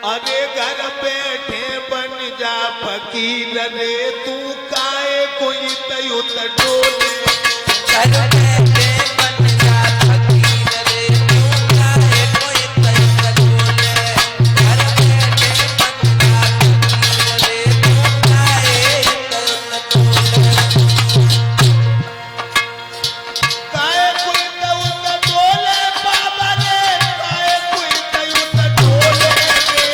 अरे घर बैठे बन जा फकीर रे तू काए कोई तयुत डोले। घर बैठे बन जा फकीर रे तू काहे कोई तयुत डोले। घर बैठे बन जा फकीर रे तू काहे तयुत डोले। काए कोई तयुत डोले बाबा रे काए कोई तयुत डोले रे।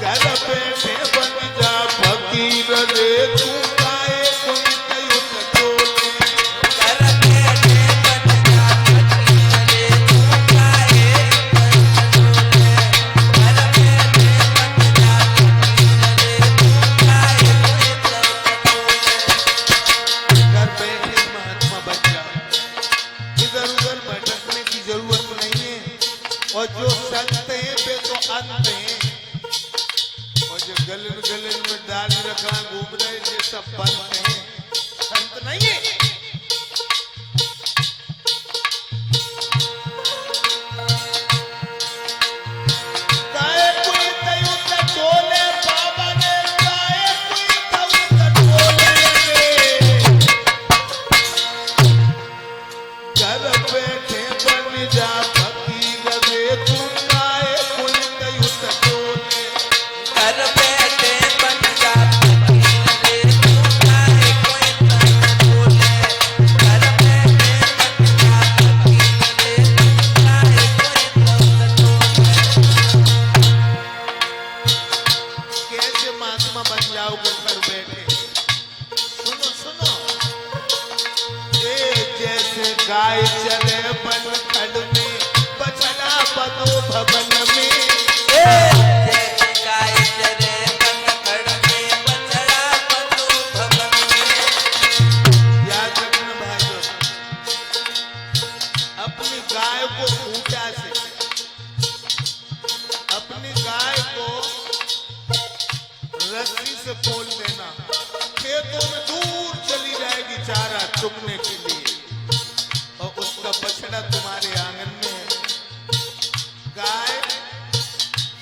घर बैठे बन जा फकीर रे तू काए कोई तयुत डोले। घर बैठे बन जा फकीर रे तू काहे तयुत डोले। घर बैठे बन जा फकीर रे तू काहे तयुत डोले। घर बैठे महात्मा बन जाओ, इधर उधर भटकने की जरूरत नहीं है। और जो संत हैं वे तो अंत हैं, और जो गलन गलन में डाली रखा घूम रहे ये सब पंत हैं, संत नहीं है। काए कोई तयुत डोले बाबा ने काए कोई तयुत डोले रे। घर बैठे बन जा फकीर रे तू काए कोई तयुत डोले। घर बैठे बन जा फकीर रे तू काहे कोई तयुत डोले। घर बैठे बन जा फकीर रे तू काहे कोई तयुत डोले। कैसे महात्मा बन जाओगे घर बैठे? सुनो सुनो, ए जैसे गाय चले बन खड़ में बछड़ा बनो भवन में। जैसे गाय चरे बनखड़ में बछड़ा बनो भवन में। याद रखना भाइयों, अपनी गाय को खूंटा से, अपनी गाय को रस्सी से खोल देना, खेतों में दूर चली जाएगी चारा चुगने के लिए, और उसका बछड़ा तुम्हारे आंगन में है। गाय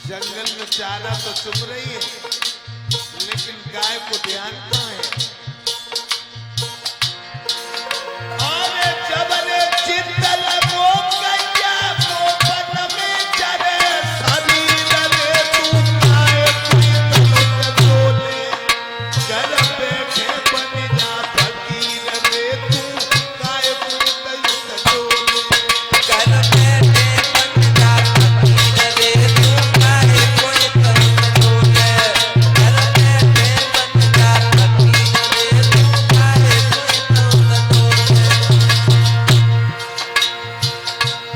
जंगल में चारा तो चुग रही है, लेकिन गाय को ध्यान कहाँ है? अरे जबले चित्तल वो गैया को बन में चरे शरीर रे तू काए कोई तयुत डोले। घर बैठे बन जा फकीर रे तू काए कोई तयुत डोले। घर बैठे बन जा फकीर रे तू काहे कोई तयुत डोले। घर बैठे बन जा फकीर रे तू काहे कोई तयुत डोले।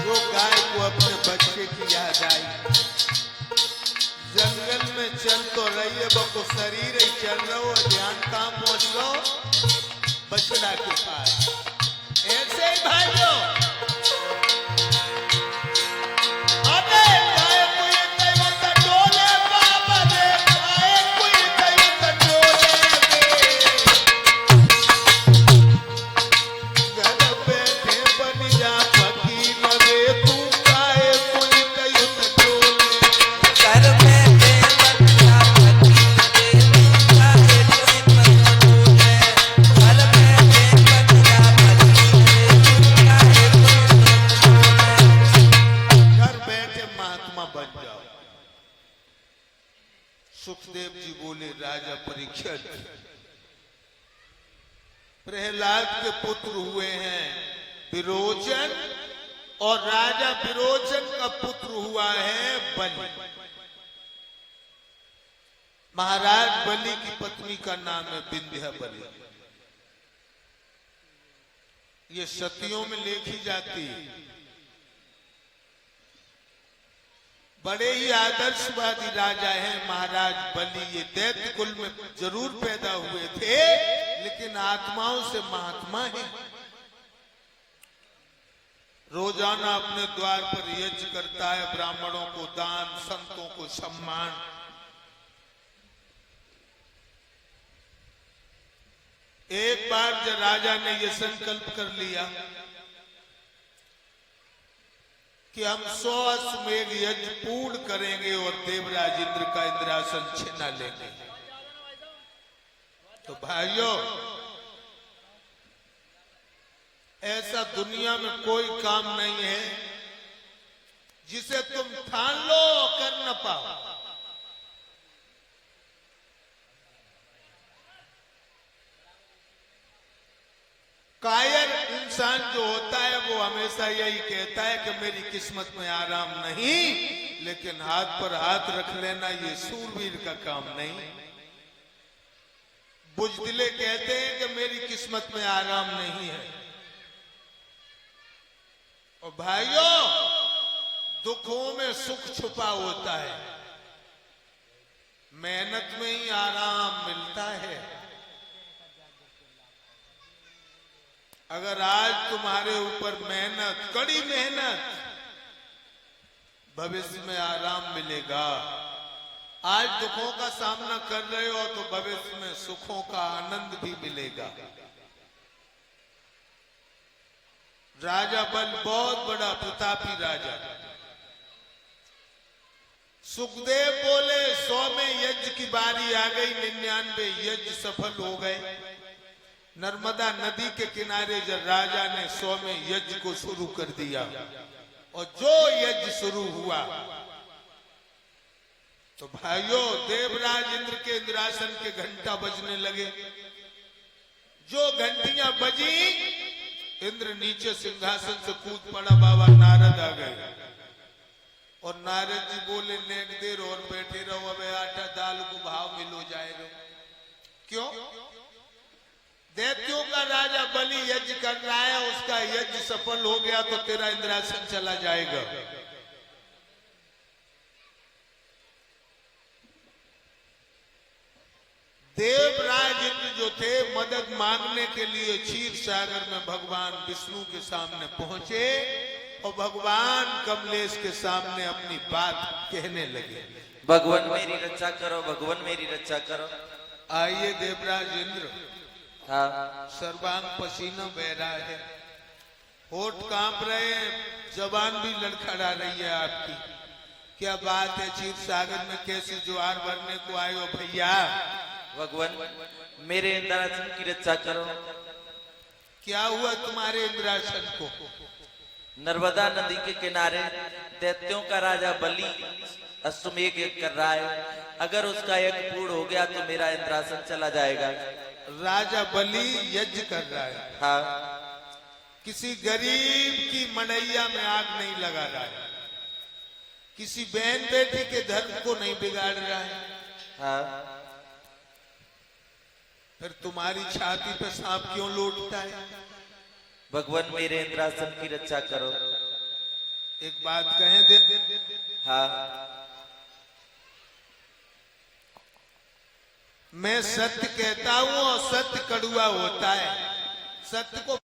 जो गाय को अपने बच्चे की याद आई, जंगल में चल तो रही है बको शरीर ही चल रहा हो, ध्यान कहाँ पहुंच गो? बछड़ा के पास। ऐसे ही भाइयों, अबे गाय कोई तयुत डोले बाबा रे गाय कोई तयुत डोले रे। घर बैठे बन जा फकीर रे तू काए कोई तयुत डोले। घर बैठे बन जा फकीर रे तू काहे कोई तयुत डोले। घर बैठे बन जा फकीर रे तू काहे कोई तयुत डोले। घर बैठे महात्मा बन जाओ। सुखदेव जी बोले राजा परीक्षित, प्रहलाद के पुत्र हुए हैं विरोचन, और राजा विरोचन का पुत्र हुआ है बलि। महाराज बलि की पत्नी का नाम है विंध्याबली। ये सतियों में लिखी जाती है। बड़े ही आदर्शवादी राजा हैं महाराज बलि। ये दैत्य कुल में जरूर पैदा हुए थे, लेकिन आत्माओं से महात्मा हैं। रोजाना अपने द्वार पर यज्ञ करता है, ब्राह्मणों को दान, संतों को सम्मान। एक बार जब राजा ने यह संकल्प कर लिया कि हम 100 अश्वमेध यज्ञ पूर्ण करेंगे और देवराज इंद्र का इंद्रासन छीना लेंगे। तो भाइयों, ऐसा दुनिया में कोई काम नहीं है जिसे तुम ठान लो कर न पाओ। कायर इंसान जो होता है वो हमेशा यही कहता है कि मेरी किस्मत में आराम नहीं, लेकिन हाथ पर हाथ रख लेना ये सूरवीर का काम नहीं। बुजदिले कहते हैं कि मेरी किस्मत में आराम नहीं है। और भाइयों, दुखों में सुख छुपा होता है, मेहनत में ही आराम मिलता है। अगर आज तुम्हारे ऊपर मेहनत, कड़ी मेहनत, भविष्य में आराम मिलेगा। आज दुखों का सामना कर रहे हो तो भविष्य में सुखों का आनंद भी मिलेगा। राजा बल बहुत बड़ा प्रतापी राजा। सुखदेव बोले 100 में यज्ञ की बारी आ गई, 99 यज्ञ सफल हो गए। नर्मदा नदी के किनारे जब राजा ने 100 में यज्ञ को शुरू कर दिया और जो यज्ञ शुरू हुआ तो भाइयों, देवराज इंद्र के इंद्रासन के घंटा बजने लगे। जो घंटियां बजी, इंद्र नीचे सिंहासन से कूद पड़ा, बाबा नारद आ गए। और नारद जी बोले, नेक देर और बैठे रहो, अब आटा दाल को भाव मिलो जाएगा। क्यों? दैत्यों का राजा बलि यज्ञ कर रहा है, उसका यज्ञ सफल हो गया तो तेरा इंद्रासन चला जाएगा। देवराज इंद्र जो थे, मदद मांगने के लिए क्षीर सागर में भगवान विष्णु के सामने पहुंचे और भगवान कमलेश के सामने अपनी बात कहने लगे। भगवान मेरी रक्षा करो, भगवान मेरी रक्षा करो। आइए देवराज इंद्र। हाँ, सर्वांग पसीना बह रहा है, होठ कांप रहे हैं, जबान भी लड़खड़ा रही है आपकी। क्या बात है, क्षीर सागर में कैसे ज्वार भरने को आए हो भैया? भगवान मेरे इंद्रासन की रक्षा करो। क्या हुआ तुम्हारे इंद्रासन को? नर्मदा नदी के किनारे दैत्यों का राजा बलि अश्वमेध यज्ञ कर रहा है। अगर उसका यज्ञ पूर्ण हो गया तो मेरा इंद्रासन चला जाएगा। राजा बलि यज्ञ कर रहा है। हाँ, किसी गरीब की मड़ैया में आग नहीं लगा रहा है, किसी बहन बेटी के धर्म को नहीं बिगाड़ रहा है। हाँ, फिर तुम्हारी छाती पे सांप क्यों लौटता है? भगवान मेरे इंद्रासन की रक्षा करो। एक बात कहें दे। हाँ, मैं सत्य कहता हूं और सत्य कड़वा होता है। सत्य को